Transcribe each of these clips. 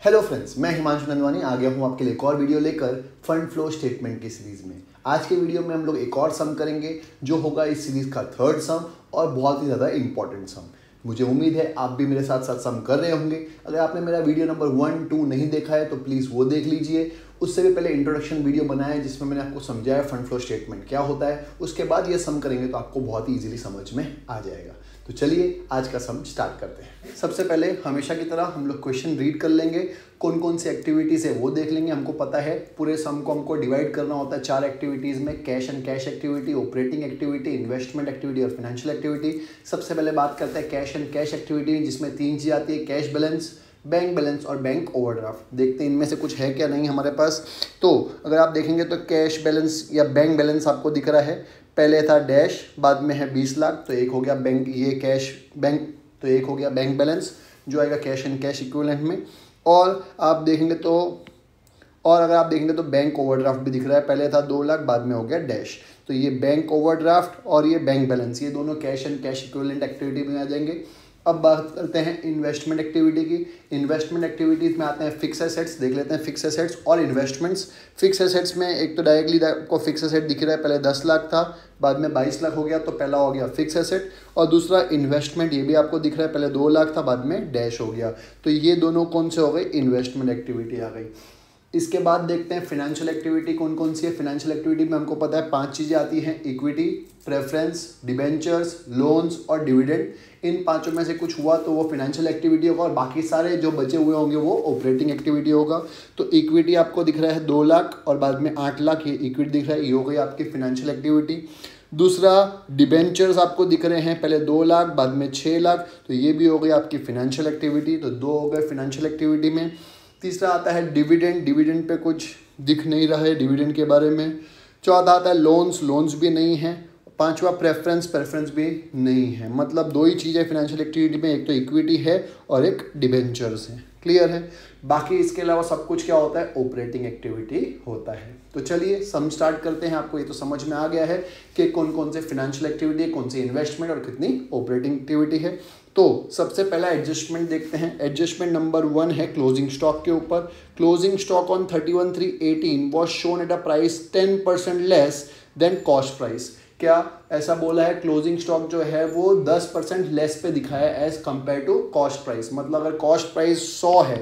Hello friends, मैं हिमांशु नंदवानी आ गया हूँ आपके लिए एक और वीडियो लेकर फंड फ्लो स्टेटमेंट की सीरीज में। आज के वीडियो में हम लोग एक और सम करेंगे जो होगा इस सीरीज का थर्ड सम और बहुत ही ज़्यादा इंपॉर्टेंट सम। मुझे उम्मीद है आप भी मेरे साथ साथ सम कर रहे होंगे। अगर आपने मेरा वीडियो नंबर 1, 2 नहीं देखा है तो प्लीज़ वो देख लीजिए। उससे भी पहले इंट्रोडक्शन वीडियो बनाया है जिसमें मैंने आपको समझाया फंड फ्लो स्टेटमेंट क्या होता है। उसके बाद ये सम करेंगे तो आपको बहुत ही ईजिली समझ में आ जाएगा। तो चलिए आज का सम स्टार्ट करते हैं। सबसे पहले हमेशा की तरह हम लोग क्वेश्चन रीड कर लेंगे, कौन कौन सी एक्टिविटीज़ है वो देख लेंगे। हमको पता है पूरे सम को हमको डिवाइड करना होता है 4 एक्टिविटीज़ में, cash and cash activity, operating activity, investment activity और फाइनेंशियल एक्टिविटी। सबसे पहले बात करते हैं कैश एंड कैश एक्टिविटी जिसमें 3 चीज़ आती है, कैश बैलेंस, बैंक बैलेंस और बैंक ओवरड्राफ्ट। देखते हैं इनमें से कुछ है क्या नहीं हमारे पास। तो अगर आप देखेंगे तो कैश बैलेंस या बैंक बैलेंस आपको दिख रहा है, पहले था डैश, बाद में है 20 लाख, तो एक हो गया बैंक, ये कैश बैंक, तो एक हो गया बैंक बैलेंस जो आएगा कैश एंड कैश इक्विवेलेंट में। और आप देखेंगे तो अगर आप देखेंगे तो बैंक ओवरड्राफ्ट भी दिख रहा है, पहले था 2 लाख, बाद में हो गया डैश। तो ये बैंक ओवरड्राफ्ट और ये बैंक बैलेंस, ये दोनों cash and cash equivalent activity में आ जाएंगे। अब बात करते हैं इन्वेस्टमेंट एक्टिविटी की। इन्वेस्टमेंट एक्टिविटीज़ में आते हैं फिक्स एसेट्स, देख लेते हैं फिक्स एसेट्स और इन्वेस्टमेंट्स। फिक्स एसेट्स में एक तो डायरेक्टली आपको फिक्स एसेट दिख रहा है, पहले 10 लाख था, बाद में 22 लाख हो गया, तो पहला हो गया फिक्स एसेट। और दूसरा इन्वेस्टमेंट, ये भी आपको दिख रहा है, पहले 2 लाख था, बाद में डैश हो गया। तो ये दोनों कौन से हो गए, इन्वेस्टमेंट एक्टिविटी आ गई। इसके बाद देखते हैं फिनेंशियल एक्टिविटी कौन कौन सी है। फिनेंशियल एक्टिविटी में हमको पता है 5 चीज़ें आती हैं, इक्विटी, प्रेफरेंस, डिबेंचर्स, लोन्स और डिविडेंड। इन पांचों में से कुछ हुआ तो वो फिनेंशियल एक्टिविटी होगा और बाकी सारे जो बचे हुए होंगे वो ऑपरेटिंग एक्टिविटी होगा। तो इक्विटी आपको दिख रहा है 2 लाख और बाद में 8 लाख, ये इक्विटी दिख रहा है, ये हो गई आपकी फिनेंशियल एक्टिविटी। दूसरा डिबेंचर्स आपको दिख रहे हैं, पहले 2 लाख, बाद में 6 लाख, तो ये भी हो गई आपकी फिनेंशियल एक्टिविटी। तो 2 हो गए फिनेंशियल एक्टिविटी में। तीसरा आता है डिविडेंड, डिविडेंड पे कुछ दिख नहीं रहा है डिविडेंड के बारे में। चौथा आता है लोन्स, लोन्स भी नहीं है। पांचवा प्रेफरेंस, प्रेफरेंस भी नहीं है। मतलब 2 ही चीज़ें फिनेंशियल एक्टिविटी में, एक तो इक्विटी है और एक डिबेंचर्स है। क्लियर है। बाकी इसके अलावा सब कुछ क्या होता है, ऑपरेटिंग एक्टिविटी होता है। तो चलिए सम स्टार्ट करते हैं। आपको ये तो समझ में आ गया है कि कौन कौन से फिनेंशियल एक्टिविटी है, कौन सी इन्वेस्टमेंट और कितनी ऑपरेटिंग एक्टिविटी है। तो सबसे पहला एडजस्टमेंट देखते हैं। एडजस्टमेंट नंबर 1 है क्लोजिंग स्टॉक के ऊपर। Closing stock on 31/3/18 was shown at a price 10% less than cost price. क्या ऐसा बोला है, क्लोजिंग स्टॉक जो है वो 10% लेस पे दिखाया है as compared to cost price. मतलब अगर कॉस्ट प्राइस 100 है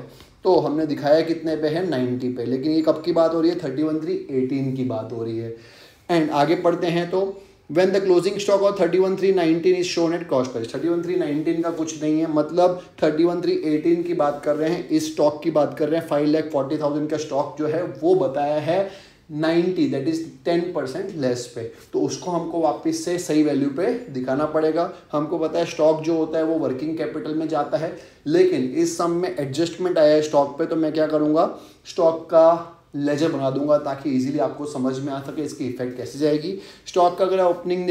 तो हमने दिखाया कितने पे है, 90 पे। लेकिन ये कब की बात हो रही है, 31/3/18 की बात हो रही है। एंड आगे पढ़ते हैं तो when the closing stock of 31/3/19 is shown at cost price। 31/3/19 का कुछ नहीं है, मतलब 31/3/18 की बात कर रहे हैं, इस स्टॉक की बात कर रहे हैं। 5,40,000 का स्टॉक जो है वो बताया है 90, दैट इज 10% लेस पे। तो उसको हमको वापस से सही वैल्यू पे दिखाना पड़ेगा। हमको पता है स्टॉक जो होता है वो वर्किंग कैपिटल में जाता है, लेकिन इस सम में एडजस्टमेंट आया है स्टॉक पे, तो मैं क्या करूँगा, स्टॉक का लेजर बना दूंगा ताकि इजीली आपको समझ में आ सके इसकी इफेक्ट कैसे जाएगी। स्टॉक का अगर ओपनिंग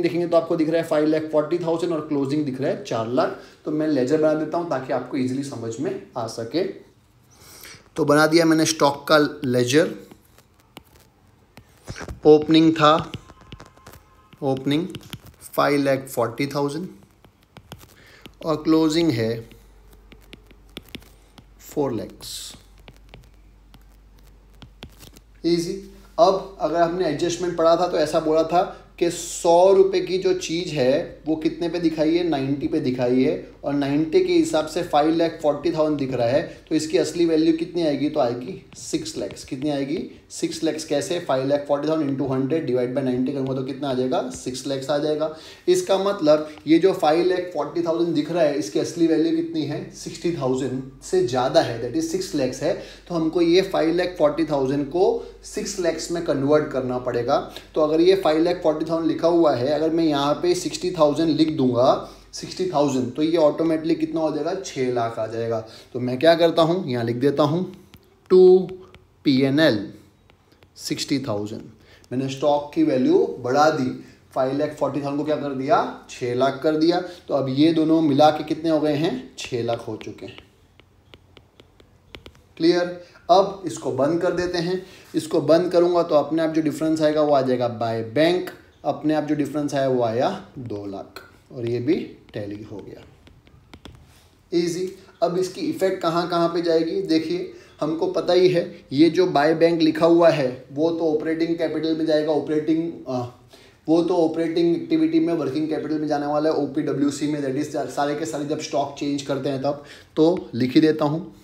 देखेंगे तो आपको दिख रहा है 5,40,000 और क्लोजिंग दिख रहा है 4 लाख। तो मैं लेजर बना देता हूं ताकि आपको इजीली समझ में आ सके। तो बना दिया मैंने स्टॉक का लेजर। ओपनिंग था 5,40,000 और क्लोजिंग है 4 lakhs। ईजी। अब अगर हमने एडजस्टमेंट पढ़ा था तो ऐसा बोला था कि 100 रुपये की जो चीज़ है वो कितने पे दिखाई है, 90 पे दिखाई है। और 90 के हिसाब से 5,40,000 दिख रहा है, तो इसकी असली वैल्यू कितनी आएगी, तो आएगी 6 lakhs। कितनी आएगी, 6 lakhs। कैसे, 5,40,000 इंटू 100 डिवाइड बाई 90 करूँगा तो कितना आ जाएगा, 6 lakhs आ जाएगा। इसका मतलब ये जो 5,40,000 दिख रहा है इसकी असली वैल्यू कितनी है, 60,000 से ज़्यादा है, दैट इज 6 lakhs है। तो हमको ये 5,40,000 को 6 lakhs में कन्वर्ट करना पड़ेगा। तो अगर ये 5,40,000 लिखा हुआ है, अगर मैं यहाँ पे 60,000 लिख दूंगा, 60,000, तो ये ऑटोमेटिकली कितना हो जाएगा, 6 लाख आ जाएगा। तो मैं क्या करता हूँ, यहाँ लिख देता हूँ 2 P&L 60,000। मैंने स्टॉक की वैल्यू बढ़ा दी, 5,40,000 को क्या कर दिया, 6 लाख कर दिया। तो अब ये दोनों मिला के कितने हो गए हैं, 6 लाख हो चुके हैं। क्लियर। अब इसको बंद कर देते हैं। इसको बंद करूंगा तो अपने आप जो डिफरेंस आएगा वो आ जाएगा बाय बैंक। अपने आप जो डिफरेंस आया वो आया 2 लाख और ये भी टैली हो गया। इजी। अब इसकी इफेक्ट कहाँ कहाँ पे जाएगी, देखिए हमको पता ही है ये जो बाय बैंक लिखा हुआ है वो तो ऑपरेटिंग कैपिटल में जाएगा, वो तो ऑपरेटिंग एक्टिविटी में वर्किंग कैपिटल में जाने वाला है, OPWC में, दैट इज सारे के सारे जब स्टॉक चेंज करते हैं तब। तो लिख ही देता हूँ,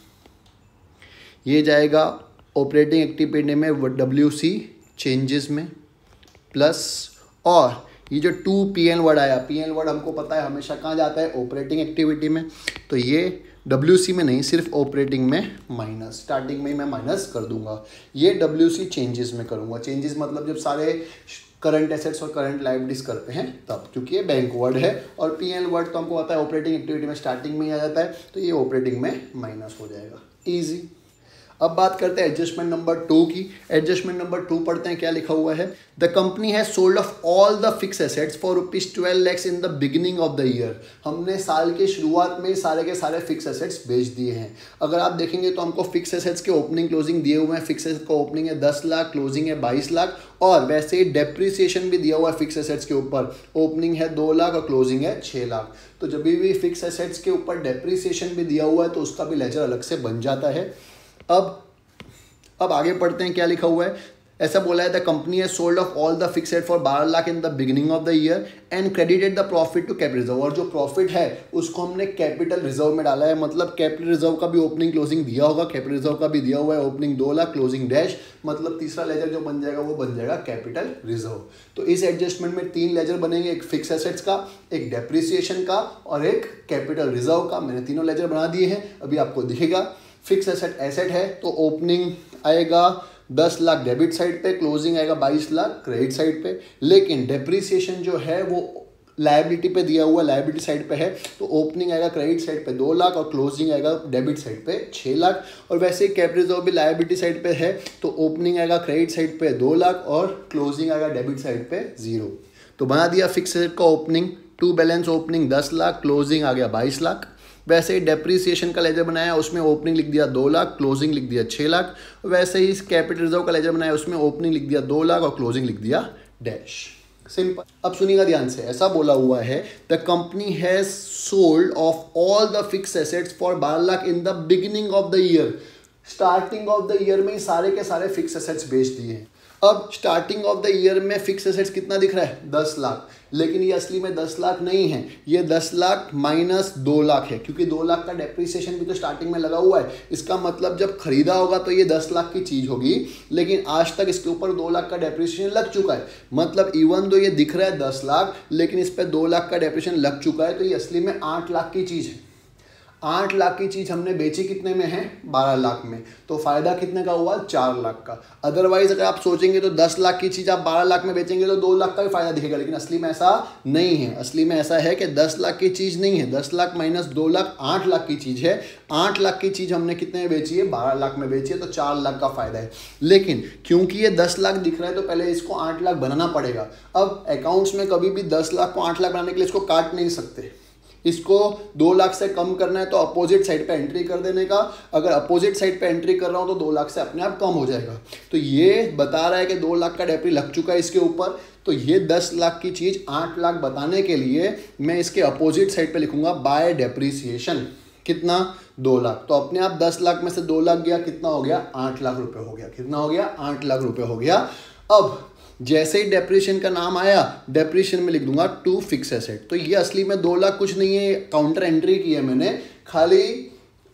ये जाएगा ऑपरेटिंग एक्टिविटी में WC चेंजेस में, प्लस और ये जो 2PL वर्ड आया, PL वर्ड हमको पता है हमेशा कहाँ जाता है, ऑपरेटिंग एक्टिविटी में, तो ये WC में नहीं सिर्फ ऑपरेटिंग में माइनस, स्टार्टिंग में ही मैं माइनस कर दूंगा, ये WC चेंजेस में करूंगा। चेंजेस मतलब जब सारे करंट एसेट्स और करंट लायबिलिटीज करते हैं तब, क्योंकि ये बैंक वर्ड है, और PL वर्ड तो हमको पता है ऑपरेटिंग एक्टिविटी में स्टार्टिंग में ही आ जाता है, तो ये ऑपरेटिंग में माइनस हो जाएगा, ईजी। अब बात करते हैं एडजस्टमेंट नंबर 2 की। एडजस्टमेंट नंबर 2 पढ़ते हैं क्या लिखा हुआ है। The company has sold off all the fix assets for ₹12 lakhs in the beginning of the year. हमने साल के शुरुआत में सारे के सारे फिक्स एसेट्स बेच दिए हैं। अगर आप देखेंगे तो हमको फिक्स एसेट्स के ओपनिंग क्लोजिंग दिए हुए हैं। फिक्स एसेट का ओपनिंग है 10 लाख, क्लोजिंग है 22 लाख, और वैसे ही डेप्रिसिएशन भी दिया हुआ है फिक्स एसेट्स के ऊपर, ओपनिंग है 2 लाख और क्लोजिंग है 6 लाख। तो जब भी फिक्स एसेट्स के ऊपर डेप्रिसिएशन भी दिया हुआ है तो उसका भी लेजर अलग से बन जाता है। अब आगे पढ़ते हैं क्या लिखा हुआ है। ऐसा बोला है the company has sold off all the fix asset for 12 lakh in the beginning of the year and credited the profit to capital reserve. और जो प्रॉफिट है उसको हमने कैपिटल रिजर्व में डाला है, मतलब कैपिटल रिजर्व का भी ओपनिंग क्लोजिंग दिया होगा, कैपिटल रिजर्व का भी दिया हुआ है, ओपनिंग 2 लाख, क्लोजिंग डैश, मतलब तीसरा लेजर जो बन जाएगा वो बन जाएगा कैपिटल रिजर्व। तो इस एडजस्टमेंट में 3 लेजर बनेंगे, एक फिक्स एसेट्स का, एक डेप्रिसिएशन का और एक कैपिटल रिजर्व का। मैंने तीनों लेजर बना दिए हैं, अभी आपको दिखेगा। फिक्स एसेट है तो ओपनिंग आएगा 10 लाख डेबिट साइड पे, क्लोजिंग आएगा 22 लाख क्रेडिट साइड पे। लेकिन डेप्रिसिएशन जो है वो लायबिलिटी पे दिया हुआ, लायबिलिटी साइड पे है, तो ओपनिंग आएगा क्रेडिट साइड पे 2 लाख और क्लोजिंग आएगा डेबिट साइड पे 6 लाख। और वैसे ही कैपिटल रिजर्व भी लायबिलिटी साइड पे है, तो ओपनिंग आएगा क्रेडिट साइड पे 2 लाख और क्लोजिंग आएगा डेबिट साइड पे 0। तो बना दिया फिक्स एसेट का opening, two balance opening 10 lakh, closing आ गया 22 लाख। वैसे ही डेप्रिसिएशन का लेजर बनाया, उसमें ओपनिंग लिख दिया 2 लाख, क्लोजिंग लिख दिया 6 लाख। वैसे ही कैपिटल रिजर्व का लेजर बनाया, उसमें ओपनिंग लिख दिया 2 लाख और क्लोजिंग लिख दिया डैश। सिंपल। अब सुनिएगा ध्यान से, ऐसा बोला हुआ है the company has sold off all the fix assets for 12 lakh in the beginning of the year. Starting of the year में ही सारे के सारे फिक्स एसेट्स बेच दिए हैं। अब स्टार्टिंग ऑफ द ईयर में फिक्स एसेट्स कितना दिख रहा है, 10 लाख, लेकिन ये असली में 10 लाख नहीं है, ये 10 लाख माइनस 2 लाख है, क्योंकि 2 लाख का डेप्रिसिएशन भी तो स्टार्टिंग में लगा हुआ है। इसका मतलब जब खरीदा होगा तो ये 10 लाख की चीज़ होगी, लेकिन आज तक इसके ऊपर 2 लाख का डेप्रिसिएशन लग चुका है। मतलब इवन दो ये दिख रहा है 10 लाख, लेकिन इस पर 2 लाख का डेप्रिसिएशन लग चुका है, तो ये असली में 8 लाख की चीज़ है। 8 लाख की चीज़ हमने बेची कितने में है, 12 लाख में, तो फायदा कितने का हुआ, 4 लाख का। अदरवाइज अगर आप सोचेंगे तो 10 लाख की चीज़ आप 12 लाख में बेचेंगे तो 2 लाख का भी फायदा दिखेगा, लेकिन असली में ऐसा नहीं है। असली में ऐसा है कि 10 लाख की चीज़ नहीं है, 10 लाख माइनस 2 लाख 8 लाख की चीज़ है। 8 लाख की चीज़ हमने कितने में बेची है, 12 लाख में बेची है, तो 4 लाख का फायदा है। लेकिन क्योंकि ये 10 लाख दिख रहा है तो पहले इसको 8 लाख बनाना पड़ेगा। अब अकाउंट्स में कभी भी 10 लाख को 8 लाख बनाने के लिए इसको काट नहीं सकते, इसको 2 लाख से कम करना है तो अपोजिट साइड पे एंट्री कर देने का। अगर अपोजिट साइड पे एंट्री कर रहा हूं तो 2 लाख से अपने आप कम हो जाएगा। तो ये बता रहा है कि 2 लाख का डेप्री लग चुका है इसके ऊपर, तो ये 10 लाख की चीज़ 8 लाख बताने के लिए मैं इसके अपोजिट साइड पे लिखूंगा बाय डेप्रीसिएशन। कितना, 2 लाख। तो अपने आप 10 लाख में से 2 लाख गया, कितना हो गया, 8 लाख रुपए हो गया। कितना हो गया, 8 लाख रुपए हो गया। अब जैसे ही डेप्रिसिएशन का नाम आया, डेप्रिसिएशन में लिख दूंगा टू फिक्स एसेट। तो ये असली में 2 लाख कुछ नहीं है, काउंटर एंट्री की है मैंने, खाली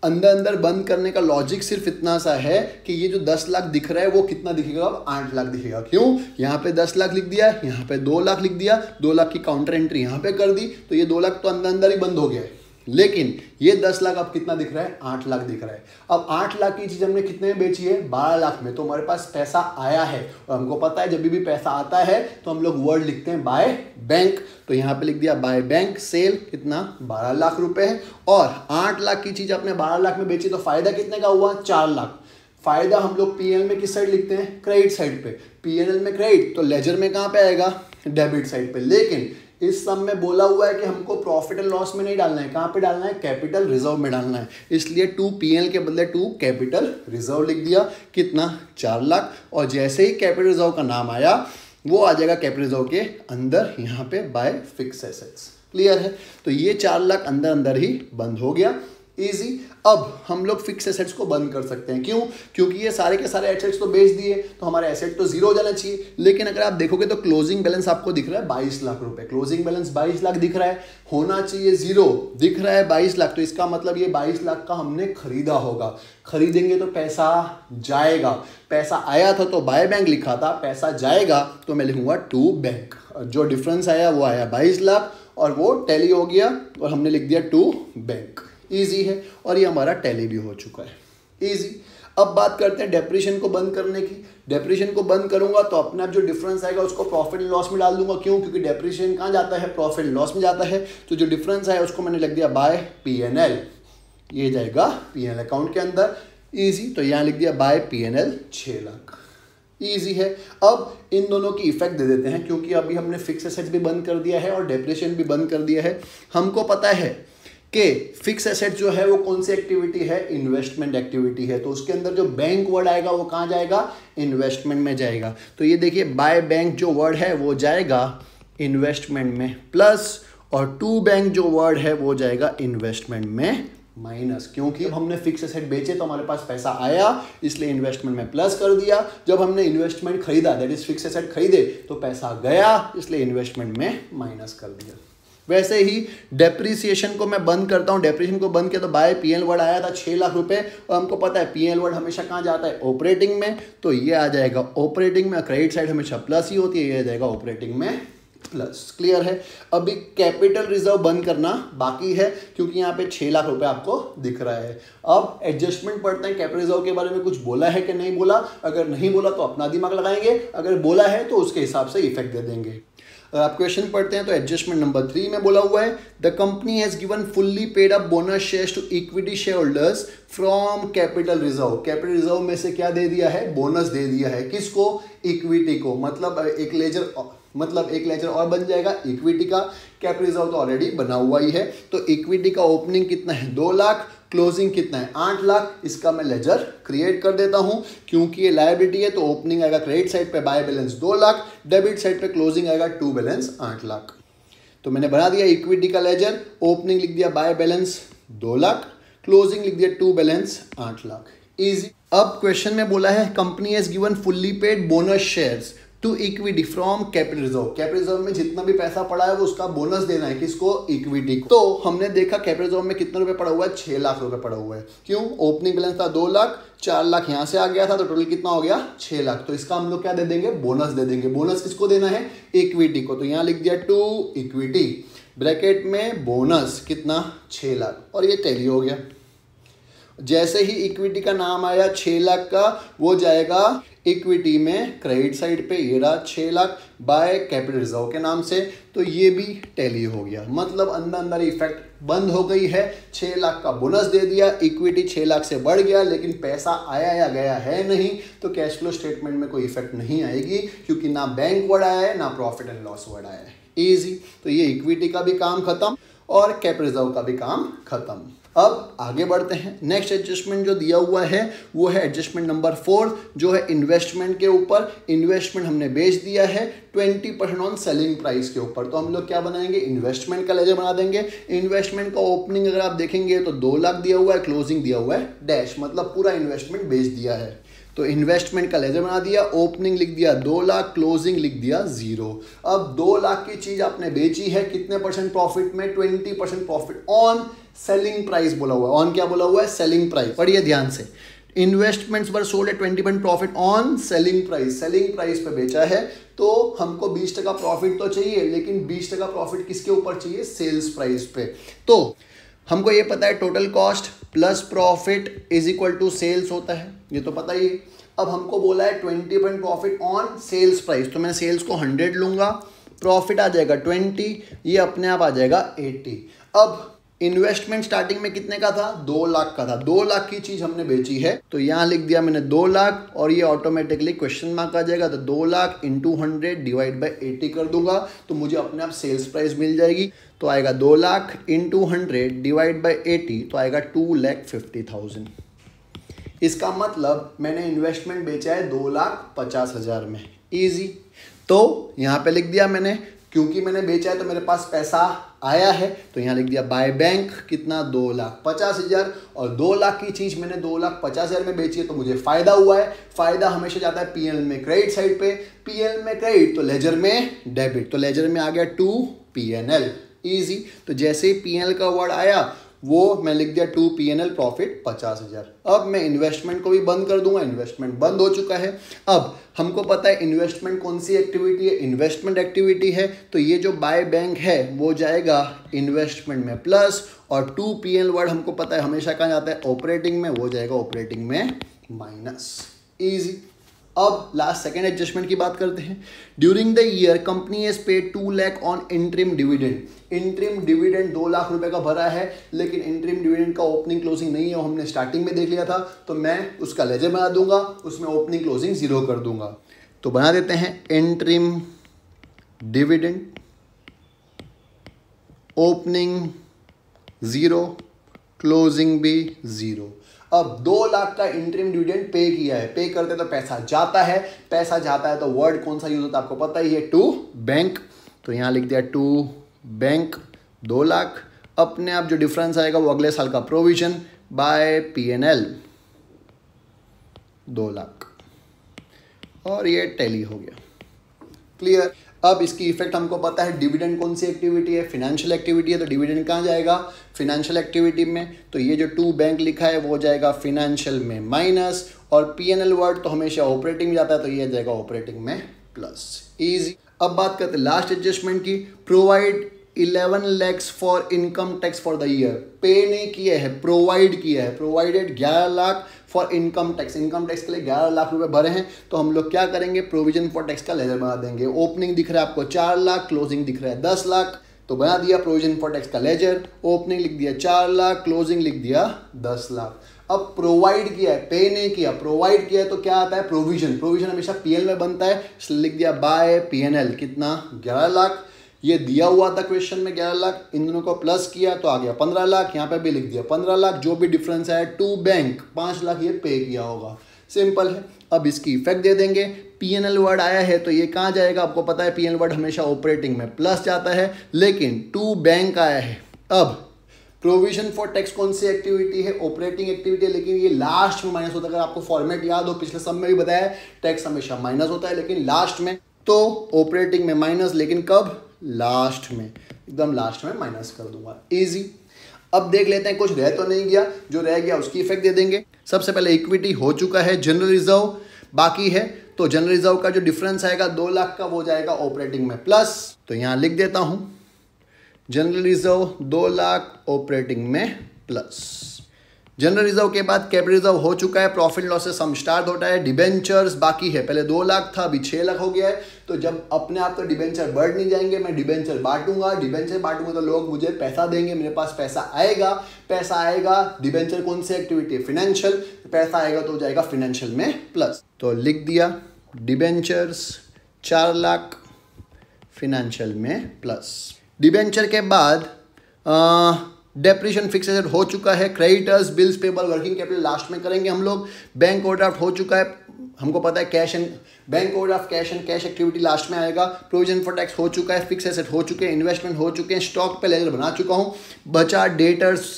अंदर बंद करने का लॉजिक सिर्फ इतना सा है कि ये जो 10 लाख दिख रहा है वो कितना दिखेगा, अब 8 लाख दिखेगा। क्यों, यहाँ पे 10 लाख लिख दिया, यहाँ पे 2 लाख लिख दिया, 2 लाख की काउंटर एंट्री यहाँ पे कर दी, तो ये 2 लाख तो अंदर ही बंद हो गया है। लेकिन ये 10 लाख अब कितना दिख रहा है, 8 लाख दिख रहा है। अब 8 लाख की चीज़ हमने कितने में बेची है, 12 लाख में, तो हमारे पास पैसा आया है। और हमको पता है जब भी पैसा आता है तो हम लोग वर्ड लिखते हैं बाय बैंक, तो यहाँ पे लिख दिया बाय बैंक सेल, कितना, 12 लाख रुपए है। और 8 लाख की चीज़ अपने 12 लाख में बेची, तो फायदा कितने का हुआ, 4 लाख। फायदा हम लोग पीएल में किस साइड लिखते हैं, क्रेडिट साइड पे। पीएल में क्रेडिट, तो लेजर में कहाँ पे आएगा, डेबिट साइड पे। लेकिन इस सम में बोला हुआ है कि हमको प्रॉफिट एंड लॉस में नहीं डालना है, कहाँ पे डालना है, कैपिटल रिजर्व में डालना है। इसलिए 2 पीएल के बदले 2 कैपिटल रिजर्व लिख दिया, कितना, 4 लाख। और जैसे ही कैपिटल रिजर्व का नाम आया वो आ जाएगा कैपिटल रिजर्व के अंदर, यहाँ पे बाय फिक्स एसेट्स। क्लियर है। तो ये 4 लाख अंदर ही बंद हो गया। इजी। अब हम लोग फिक्स एसेट्स को बंद कर सकते हैं। क्यों? क्योंकि ये सारे के सारे एसेट्स तो बेच दिए, तो हमारा एसेट तो जीरो हो जाना चाहिए। लेकिन अगर आप देखोगे तो क्लोजिंग बैलेंस आपको दिख रहा है 22 लाख रुपए, क्लोजिंग बैलेंस 22 लाख दिख रहा है, होना चाहिए जीरो, दिख रहा है 22 लाख। तो इसका मतलब ये 22 लाख का हमने खरीदा होगा, खरीदेंगे तो पैसा जाएगा। पैसा आया था तो बाय बैंक लिखा था, पैसा जाएगा तो मैं लिखूंगा टू बैंक। जो डिफरेंस आया वो आया 22 लाख और वो टैली हो गया और हमने लिख दिया टू बैंक। इजी है और ये हमारा टैली भी हो चुका है। इजी। अब बात करते हैं डेप्रिसिएशन को बंद करने की। डेप्रिसिएशन को बंद करूंगा तो अपने आप जो डिफरेंस आएगा उसको प्रॉफिट एंड लॉस में डाल दूंगा। क्यों? क्योंकि डेप्रिसिएशन कहाँ जाता है? प्रॉफिट एंड लॉस में जाता है। तो जो डिफरेंस है उसको मैंने लिख दिया बाय P&L, ये जाएगा P&L अकाउंट के अंदर। इजी। तो यहाँ लिख दिया बाय P&L 6 लाख। इजी है। अब इन दोनों की इफेक्ट दे देते हैं, क्योंकि अभी हमने फिक्स एसेट्स भी बंद कर दिया है और डेप्रिसिएशन भी बंद कर दिया है। हमको पता है कि फिक्स एसेट जो है वो कौन सी एक्टिविटी है? इन्वेस्टमेंट एक्टिविटी है। तो उसके अंदर जो बैंक वर्ड आएगा वो कहाँ जाएगा? इन्वेस्टमेंट में जाएगा। तो ये देखिए बाय बैंक जो वर्ड है वो जाएगा इन्वेस्टमेंट में प्लस, और टू बैंक जो वर्ड है वो जाएगा इन्वेस्टमेंट में माइनस। क्योंकि हमने फिक्स एसेट बेचे तो हमारे पास पैसा आया, इसलिए इन्वेस्टमेंट में प्लस कर दिया। जब हमने इन्वेस्टमेंट खरीदा, दैट इज फिक्स एसेट खरीदे, तो पैसा गया, इसलिए इन्वेस्टमेंट में माइनस कर दिया। वैसे ही डेप्रिसिएशन को मैं बंद करता हूँ। डेप्रिसिएशन को बंद किया तो बाय P&L वर्ड आया था 6 लाख रुपए, और हमको पता है P&L वर्ड हमेशा कहाँ जाता है? ऑपरेटिंग में। तो ये आ जाएगा ऑपरेटिंग में, क्रेडिट साइड हमेशा प्लस ही होती है, ये आ जाएगा ऑपरेटिंग में प्लस। क्लियर है। अभी कैपिटल रिजर्व बंद करना बाकी है, क्योंकि यहाँ पे 6 लाख रुपए आपको दिख रहा है। अब एडजस्टमेंट पढ़ते हैं। कैपिटल रिजर्व के बारे में कुछ बोला है कि नहीं बोला? अगर नहीं बोला तो अपना दिमाग लगाएंगे, अगर बोला है तो उसके हिसाब से इफेक्ट दे देंगे। आप क्वेश्चन पढ़ते हैं तो एडजस्टमेंट नंबर 3 में बोला हुआ है the company has given fully paid up bonus shares to equity share holders from capital reserve. Capital reserve में से क्या दे दिया है? बोनस दे दिया है। किसको? इक्विटी को। मतलब एक लेजर और बन जाएगा इक्विटी का। कैपिटल रिजर्व तो ऑलरेडी बना हुआ ही है। तो इक्विटी का ओपनिंग कितना है? 2 लाख, क्लोजिंग कितना है? 8 लाख। इसका मैं लेजर क्रिएट कर देता हूं, क्योंकि ये लायबिलिटी है तो ओपनिंग आएगा क्रेडिट साइड पे by balance 2 lakh, debit side पे क्लोजिंग आएगा टू बैलेंस 8 लाख। तो मैंने बना दिया इक्विटी का लेजर। ओपनिंग लिख दिया बाय बैलेंस 2 लाख, क्लोजिंग लिख दिया टू बैलेंस 8 लाख। इजी। अब क्वेश्चन में बोला है company has given fully paid bonus shares to equity from capital reserve. Capital reserve में जितना भी पैसा पड़ा है वो उसका बोनस देना है। किसको? इक्विटी को। तो हमने देखा कैपिटल रिजर्व में कितने रुपए पड़ा हुआ है? 6 लाख रुपए पड़ा हुआ है। क्यों? ओपनिंग बैलेंस था 2 लाख, 4 लाख यहाँ से आ गया था, तो टोटल कितना हो गया? 6 लाख। तो इसका हम लोग क्या दे देंगे? बोनस दे देंगे। बोनस किसको देना है? इक्विटी को। तो यहाँ लिख दिया टू इक्विटी, ब्रैकेट में बोनस कितना? 6 लाख, और ये टैली हो गया। जैसे ही इक्विटी का नाम आया 6 लाख का, वो जाएगा इक्विटी में क्रेडिट साइड पे, ये रहा 6 लाख बाय कैपिटल रिजर्व के नाम से। तो ये भी टैली हो गया। मतलब अंदर इफेक्ट बंद हो गई है। 6 लाख का बोनस दे दिया, इक्विटी 6 लाख से बढ़ गया, लेकिन पैसा आया या गया है नहीं, तो कैश फ्लो स्टेटमेंट में कोई इफेक्ट नहीं आएगी, क्योंकि ना बैंक वर्ड आया है ना प्रॉफिट एंड लॉस वर्ड आया है। इजी। तो ये इक्विटी का भी काम खत्म और कैपिटल रिजर्व का भी काम खत्म। अब आगे बढ़ते हैं। नेक्स्ट एडजस्टमेंट जो दिया हुआ है वो है एडजस्टमेंट नंबर 4, जो है इन्वेस्टमेंट के ऊपर। इन्वेस्टमेंट हमने बेच दिया है 20% ऑन सेलिंग प्राइस के ऊपर। तो हम लोग क्या बनाएंगे? इन्वेस्टमेंट का लेजर बना देंगे। इन्वेस्टमेंट का ओपनिंग अगर आप देखेंगे तो 2 लाख दिया हुआ है, क्लोजिंग दिया हुआ है डैश, मतलब पूरा इन्वेस्टमेंट बेच दिया है। तो इन्वेस्टमेंट का लेजर बना दिया, ओपनिंग लिख दिया 2 लाख, क्लोजिंग लिख दिया 0। अब 2 लाख की चीज आपने बेची है, कितने परसेंट प्रॉफिट में? 20% प्रॉफिट ऑन सेलिंग प्राइस बोला हुआ है। ऑन क्या बोला हुआ है? Selling price. पढ़िए ध्यान से। Investments were sold at 20% profit on selling price. Selling price पे बेचा है, तो हमको 20% प्रॉफिट तो चाहिए, लेकिन 20% प्रॉफिट किसके ऊपर चाहिए? सेल्स प्राइस पे। तो हमको ये पता है total cost plus profit is equal to sales होता है, ये तो पता ही है। अब हमको बोला है 20% प्रॉफिट ऑन सेल्स प्राइस, तो मैं सेल्स को 100 लूंगा, प्रॉफिट आ जाएगा 20, ये अपने आप आ जाएगा 80। अब इन्वेस्टमेंट स्टार्टिंग में कितने का था? 2 लाख का था। 2 लाख की चीज हमने बेची है, तो यहां लिख दिया मैंने 2 लाख, और ये ऑटोमेटिकली क्वेश्चन मार्क आ जाएगा। तो 2 लाख इंटू 100 डिवाइड बाई 80 कर दूंगा, तो मुझे अपने आप सेल्स प्राइस मिल जाएगी। तो आएगा 2 लाख इंटू 100 डिवाइड बाई 80, तो आएगा 2,50,000। इसका मतलब मैंने इन्वेस्टमेंट बेचा है 2,50,000 में। इजी। तो यहाँ पे लिख दिया मैंने, क्योंकि मैंने बेचा है तो मेरे पास पैसा आया है तो यहाँ लिख दिया बाय बैंक कितना 2,50,000 और 2 लाख की चीज़ मैंने 2,50,000 में बेची है तो मुझे फ़ायदा हुआ है। फ़ायदा हमेशा जाता है पीएल में क्रेडिट साइड पे, पीएल में क्रेडिट तो लेजर में डेबिट, तो लेजर में आ गया टू पीएनएल, ईजी। तो जैसे ही पीएनएल का वर्ड आया वो मैं लिख दिया टू पीएनएल प्रॉफिट 50,000। अब मैं इन्वेस्टमेंट को भी बंद कर दूंगा, इन्वेस्टमेंट बंद हो चुका है। अब हमको पता है इन्वेस्टमेंट कौन सी एक्टिविटी है, इन्वेस्टमेंट एक्टिविटी है, तो ये जो बाय बैंक है वो जाएगा इन्वेस्टमेंट में प्लस, और टू पीएनएल वर्ड हमको पता है हमेशा कहाँ जाता है ऑपरेटिंग में, वो जाएगा ऑपरेटिंग में माइनस, ईजी। अब लास्ट सेकेंड एडजस्टमेंट की बात करते हैं। During the year company has paid 2 lakh on interim dividend. Interim dividend 2 lakh रुपए का भरा है, लेकिन इंटरिम डिविडेंड का ओपनिंग क्लोजिंग नहीं है, वो हमने स्टार्टिंग में देख लिया था, तो मैं उसका लेजर बना दूंगा, उसमें ओपनिंग क्लोजिंग 0 कर दूंगा। तो बना देते हैं इंटरिम डिविडेंड ओपनिंग 0 क्लोजिंग भी 0। अब 2 लाख का इंटरिम डिविडेंड पे किया है, पे करते तो पैसा जाता है, पैसा जाता है तो वर्ड कौन सा यूज होता है आपको पता ही है, टू बैंक। तो यहाँ लिख दिया टू बैंक 2 लाख, अपने आप जो डिफरेंस आएगा वो अगले साल का प्रोविजन बाय पीएनएल 2 लाख, और ये टैली हो गया, क्लियर। अब इसकी इफेक्ट हमको पता है, डिविडेंड कौन सी एक्टिविटी है, फिनेंशियल एक्टिविटी है, तो डिविडेंड कहाँ जाएगा, फिनेंशियल एक्टिविटी में, तो ये जो टू बैंक लिखा है वो जाएगा फिनेंशियल में माइनस, और पीएनएल वर्ड तो हमेशा ऑपरेटिंग में जाता है तो ये जाएगा ऑपरेटिंग में प्लस, इजी। अब बात करते हैं लास्ट एडजस्टमेंट की। Provide 11 lakhs for income tax for the year. पे नहीं किया है, प्रोवाइड किया है, provided 11 lakh for income tax, income tax के लिए 11 लाख रुपए भरे हैं, तो हम लोग क्या करेंगे, प्रोविजन फॉर टैक्स का लेजर बना देंगे। ओपनिंग दिख रहा है आपको 4 लाख, क्लोजिंग दिख रहा है 10 लाख, तो बना दिया प्रोविजन फॉर टैक्स का लेजर, ओपनिंग लिख दिया 4 लाख, क्लोजिंग लिख दिया 10 लाख। अब प्रोवाइड किया है, पे नहीं किया, प्रोवाइड किया है तो क्या आता है, प्रोविजन, प्रोविजन हमेशा पीएल में बनता है, इसलिए लिख दिया बाय पीएनएल कितना 11 लाख, ये दिया हुआ था क्वेश्चन में 11 लाख, इन दोनों को प्लस किया तो आ गया 15 लाख, यहाँ पे भी लिख दिया 15 लाख, जो भी डिफरेंस है टू बैंक 5 लाख ये पे किया होगा, सिंपल है। अब इसकी इफेक्ट दे देंगे, पीएनएल वर्ड आया है तो ये कहाँ जाएगा, आपको पता है पीएनएल वर्ड हमेशा ऑपरेटिंग में प्लस जाता है, लेकिन टू बैंक आया है। अब प्रोविजन फॉर टैक्स कौन सी एक्टिविटी है, ऑपरेटिंग एक्टिविटी है, लेकिन ये लास्ट में माइनस होता है। अगर आपको फॉर्मेट याद हो, पिछले सब में भी बताया टैक्स हमेशा माइनस होता है, लेकिन लास्ट में, तो ऑपरेटिंग में माइनस, लेकिन कब, लास्ट में, एकदम लास्ट में माइनस कर दूंगा, इजी। अब देख लेते हैं कुछ रह तो नहीं गया, जो रह गया उसकी इफेक्ट दे देंगे। सबसे पहले इक्विटी हो चुका है, जनरल रिजर्व बाकी है, तो जनरल रिजर्व का जो डिफरेंस आएगा 2 लाख का वो जाएगा ऑपरेटिंग में प्लस, तो यहां लिख देता हूं जनरल रिजर्व 2 लाख ऑपरेटिंग में प्लस। जनरल रिजर्व के बाद कैपिटल रिजर्व हो चुका है, प्रॉफिट लॉस से सम स्टार्ट होता है, डिबेंचर्स बाकी है, पहले 2 लाख था अभी 6 लाख हो गया है, तो जब अपने आप तो डिबेंचर बढ़ नहीं जाएंगे, मैं डिबेंचर बांटूंगा, डिबेंचर बांटूंगा तो लोग मुझे पैसा देंगे, मेरे पास पैसा आएगा, पैसा आएगा, डिबेंचर कौन सी एक्टिविटी है, फिनेंशियल, पैसा आएगा तो जाएगा फिनेंशियल में प्लस, तो लिख दिया डिबेंचर्स 4 लाख फिनेंशियल में प्लस। डिबेंचर के बाद डेप्रिशिएशन फिक्स एसेट हो चुका है, creditors bills payable working capital last में करेंगे हम लोग, बैंक ओवरड्राफ्ट हो चुका है, हमको पता है cash and bank overdraft cash and cash activity last में आएगा, प्रोविजन फॉर टैक्स हो चुका है, फिक्स एसेट हो चुके हैं, इन्वेस्टमेंट हो चुके हैं, स्टॉक पे लेजर बना चुका हूँ, बचा डेटर्स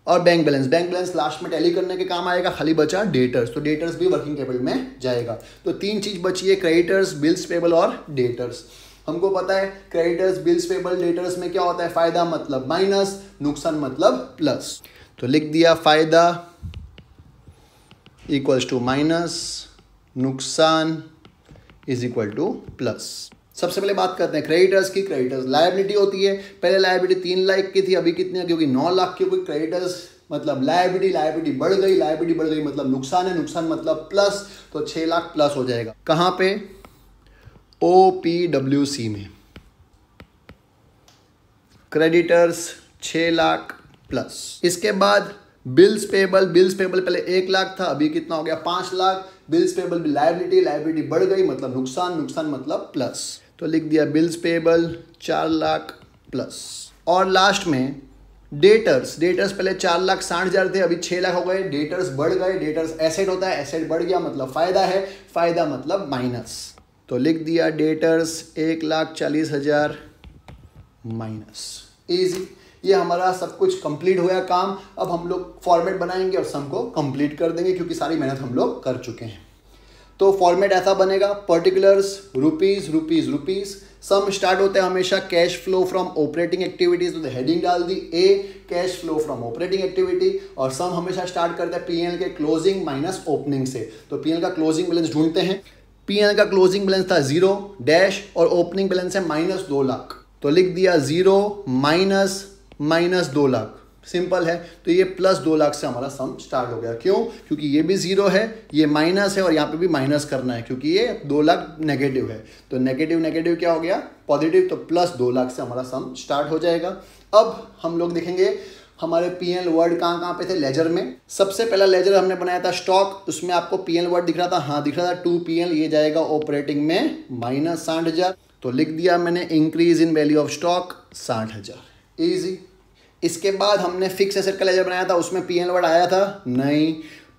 और bank balance, bank balance last में टैली करने के काम आएगा, खाली बचा डेटर्स, तो डेटर्स भी वर्किंग कैपिटल में जाएगा। तो 3 चीज बची है, क्रेडिटर्स बिल्स पेबल और डेटर्स। हमको पता है क्रेडिटर्स बिल्स पेबल डेटर्स में क्या होता है, फायदा मतलब माइनस, नुकसान मतलब प्लस, तो लिख दिया फायदा इक्वल्स टू माइनस, नुकसान इज इक्वल टू प्लस। सबसे पहले बात करते हैं क्रेडिटर्स की। क्रेडिटर्स लायबिलिटी होती है, पहले लायबिलिटी 3 लाख की थी, अभी कितनी है, क्योंकि 9 लाख की, क्योंकि क्रेडिटर्स मतलब लायबिलिटी बढ़ गई, लायबिलिटी बढ़ गई मतलब नुकसान है, नुकसान मतलब प्लस, तो 6 लाख प्लस हो जाएगा। कहां पे, OPWC में क्रेडिटर्स 6 लाख प्लस। इसके बाद बिल्स पेबल, बिल्स पेबल पहले 1 लाख था, अभी कितना हो गया 5 लाख, बिल्स पेबल भी लायबिलिटी बढ़ गई मतलब नुकसान, नुकसान मतलब प्लस, तो लिख दिया बिल्स पेबल 4 लाख प्लस। और लास्ट में डेटर्स, डेटर्स पहले 4,60,000 थे, अभी 6 लाख हो गए, डेटर्स बढ़ गए, डेटर्स एसेट होता है, एसेट बढ़ गया मतलब फायदा है, फायदा मतलब माइनस, तो लिख दिया डेटर्स 1,40,000 माइनस, इजी। ये हमारा सब कुछ कंप्लीट हो गया काम। अब हम लोग फॉर्मेट बनाएंगे और सम को कंप्लीट कर देंगे क्योंकि सारी मेहनत हम लोग कर चुके हैं। तो फॉर्मेट ऐसा बनेगा, particulars rupees rupees rupees. Sum start होते हैं हमेशा cash flow from operating activities, तो हेडिंग डाल दी a cash flow from operating activity. और सम हमेशा स्टार्ट करते हैं पीएनएल के क्लोजिंग माइनस ओपनिंग से। तो पीएनएल का क्लोजिंग बैलेंस ढूंढते हैं। पीएनएल का क्लोजिंग बैलेंस था 0 डैश और ओपनिंग बैलेंस है -2 लाख। तो लिख दिया 0 माइनस 2 लाख, सिंपल है। तो ये +2 लाख से हमारा सम स्टार्ट हो गया। क्यों? क्योंकि ये भी 0 है, ये माइनस है और यहाँ पे भी माइनस करना है क्योंकि ये 2 लाख नेगेटिव है। तो नेगेटिव नेगेटिव क्या हो गया? पॉजिटिव। तो +2 लाख से हमारा सम स्टार्ट हो जाएगा। अब हम लोग देखेंगे हमारे पीएनएल वर्ड कहाँ पे थे लेजर में। सबसे पहला लेजर हमने बनाया था स्टॉक, उसमें आपको पीएनएल वर्ड दिख रहा था, हाँ दिख रहा था 2 PL। ये जाएगा ऑपरेटिंग में -60,000। तो लिख दिया मैंने increase in value of stock 60,000, easy. इसके बाद हमने फिक्स एसेट का लेजर बनाया था, उसमें पीएनएल वर्ड आया था? नहीं।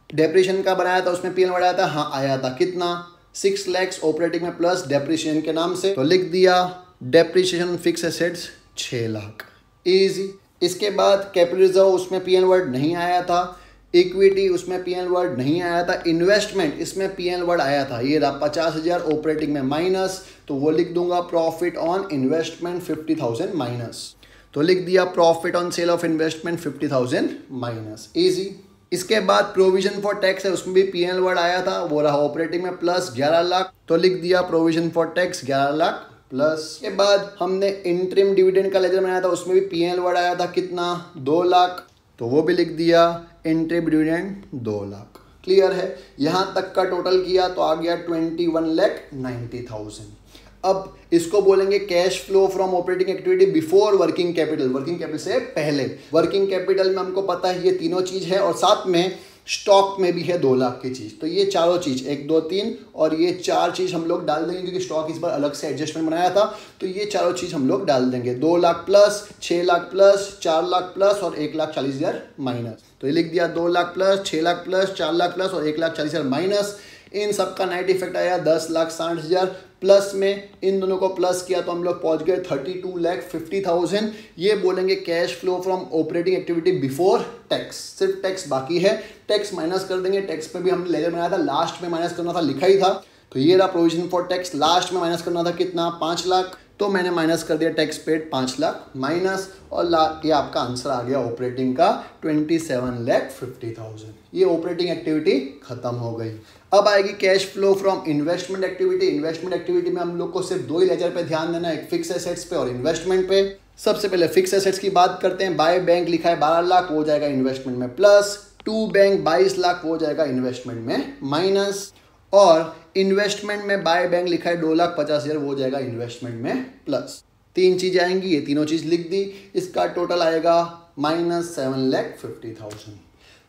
डेप्रिसिएशन का बनाया था, उसमें पीएनएल वर्ड आया था? हाँ आया था। कितना? 6 लाख ऑपरेटिंग में प्लस डेप्रिसिएशन के नाम से। तो लिख दिया depreciation fix assets 6 lakh, easy. इसके बाद कैपिटल रिजर्व, उसमें पीएनएल वर्ड नहीं आया था। इक्विटी, उसमें पीएनएल वर्ड नहीं आया था। इन्वेस्टमेंट, इसमें पीएनएल वर्ड आया था, ये रहा 50,000 ऑपरेटिंग में माइनस। तो वो लिख दूंगा प्रॉफिट ऑन इन्वेस्टमेंट 50,000 माइनस। तो लिख दिया profit on sale of investment 50,000 minus, easy. इसके बाद प्रोविजन फॉर टैक्स है, उसमें भी पीएनएल वर्ड आया था, वो रहा ऑपरेटिंग में प्लस 11 लाख। तो लिख दिया provision for tax 11 lakh plus. के बाद हमने इंटरिम डिविडेंड का लेजर बनाया था, उसमें भी पीएनएल वर्ड आया था, कितना? 2 लाख। तो वो भी लिख दिया इंटरिम डिविडेंड 2 लाख। क्लियर है? यहाँ तक का टोटल किया तो आ गया 21,90,000। अब इसको बोलेंगे cash flow from operating activity before working capital, working capital से पहले। वर्किंग कैपिटल में हमको पता है ये तीनों चीज है और साथ में स्टॉक में भी है 2 लाख की चीज। तो ये चारों चीज 1 2 3 और ये 4 चीज हम लोग डाल देंगे क्योंकि स्टॉक इस बार अलग से एडजस्टमेंट बनाया था। तो ये चारों चीज हम लोग डाल देंगे, 2 lakh plus, 6 lakh plus, 4 lakh plus और 1,40,000 माइनस। तो ये लिख दिया 2 lakh plus, 6 lakh plus, 4 lakh plus और 1,40,000 माइनस। इन सब का नेट इफेक्ट आया 10,60,000 प्लस में। इन दोनों को प्लस किया तो हम लोग पहुंच गए 32,50,000। ये बोलेंगे cash flow from operating activity before tax. सिर्फ टैक्स बाकी है, टैक्स माइनस कर देंगे। टैक्स में भी हमने लेजर बनाया था, लास्ट में माइनस करना था, लिखा ही था। तो ये रहा प्रोविजन फॉर टैक्स, लास्ट में माइनस करना था कितना? 5 लाख। तो मैंने माइनस कर दिया टैक्स पेड 5 लाख माइनस और ये आपका आंसर आ गया ऑपरेटिंग का 27,50,000। ये ऑपरेटिंग एक्टिविटी खत्म हो गई। अब आएगी cash flow from investment activity. Investment activity में हम लोग को सिर्फ 2 ही लेजर पे ध्यान देना है, एक फिक्स एसेट्स पे और इन्वेस्टमेंट पे। सबसे पहले फिक्स एसेट्स की बात करते हैं। बाय बैंक लिखा है 12 लाख, वो जाएगा इन्वेस्टमेंट में प्लस। टू बैंक 22 लाख, वो जाएगा इन्वेस्टमेंट में माइनस। और इन्वेस्टमेंट में बाय बैंक लिखा है 2,50,000, वो जाएगा इन्वेस्टमेंट में प्लस। 3 चीजें आएंगी, ये तीनों चीज लिख दी। इसका टोटल आएगा -7,50,000।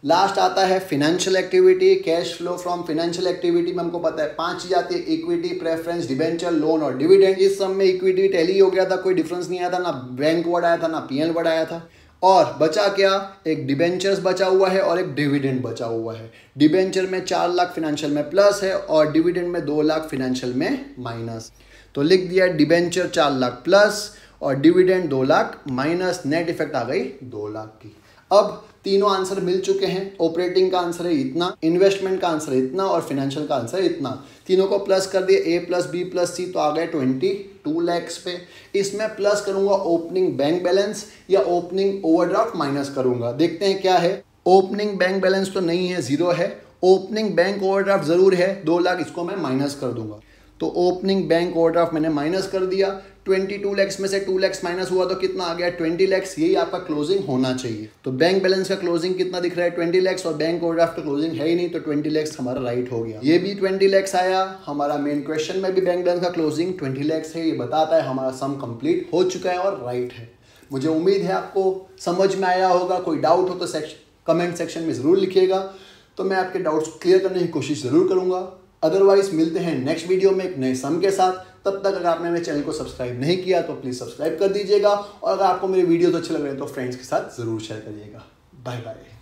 लास्ट आता है financial activity. Cash flow from financial activity में हमको पता है 5 चीज आती है, इक्विटी, प्रेफरेंस, डिबेंचर, लोन और डिविडेंड। इस सब में इक्विटी टैली हो गया था, कोई डिफरेंस नहीं आया था, ना बैंक वर्ड आया था ना पीएल वर्ड आया था। और बचा क्या? एक डिबेंचर्स बचा हुआ है और एक डिविडेंड बचा हुआ है। डिबेंचर में 4 लाख फाइनेंशियल में प्लस है और डिविडेंड में 2 लाख फाइनेंशियल में माइनस। तो लिख दिया डिबेंचर 4 लाख प्लस और dividend 2 lakh minus. Net effect आ गई 2 लाख की। अब तीनों आंसर मिल चुके हैं। ऑपरेटिंग का आंसर है इतना, इन्वेस्टमेंट का आंसर है इतना और फाइनेंशियल का आंसर है इतना। तीनों को प्लस कर दिए, A plus B plus C, तो आ गए 22 लाख पे। इसमें प्लस करूंगा ओपनिंग बैंक बैलेंस या ओपनिंग ओवरड्राफ्ट माइनस करूंगा। देखते हैं क्या है। ओपनिंग बैंक बैलेंस तो नहीं है, 0 है। ओपनिंग बैंक ओवरड्राफ्ट जरूर है 2 लाख, इसको मैं माइनस कर दूंगा। तो ओपनिंग बैंक ओवरड्राफ्ट मैंने माइनस कर दिया। 22 लाख में से 2 लाख माइनस हुआ तो कितना आ गया? 20 लाख। यही आपका क्लोजिंग होना चाहिए। तो बैंक बैलेंस का क्लोजिंग कितना दिख रहा है? 20 लाख और बैंक ओवरड्राफ्ट का क्लोजिंग है ही नहीं, तो 20 लाख हमारा राइट हो गया। ये भी 20 लाख आया। हमारा मेन क्वेश्चन में भी बैंक बैलेंस का क्लोजिंग 20 लाख है। ये बताता है हमारा सम कंप्लीट हो चुका है और राइट है। मुझे उम्मीद है आपको समझ में आया होगा। कोई डाउट हो तो कमेंट सेक्शन में जरूर लिखिएगा, तो मैं आपके डाउट्स क्लियर करने की कोशिश जरूर करूंगा। अदरवाइज मिलते हैं नेक्स्ट वीडियो में एक नए सम के साथ। तब तक अगर आपने मेरे चैनल को सब्सक्राइब नहीं किया तो प्लीज़ सब्सक्राइब कर दीजिएगा और अगर आपको मेरे वीडियोस अच्छे लग रहे हैं तो फ्रेंड्स के साथ ज़रूर शेयर करिएगा। Bye bye.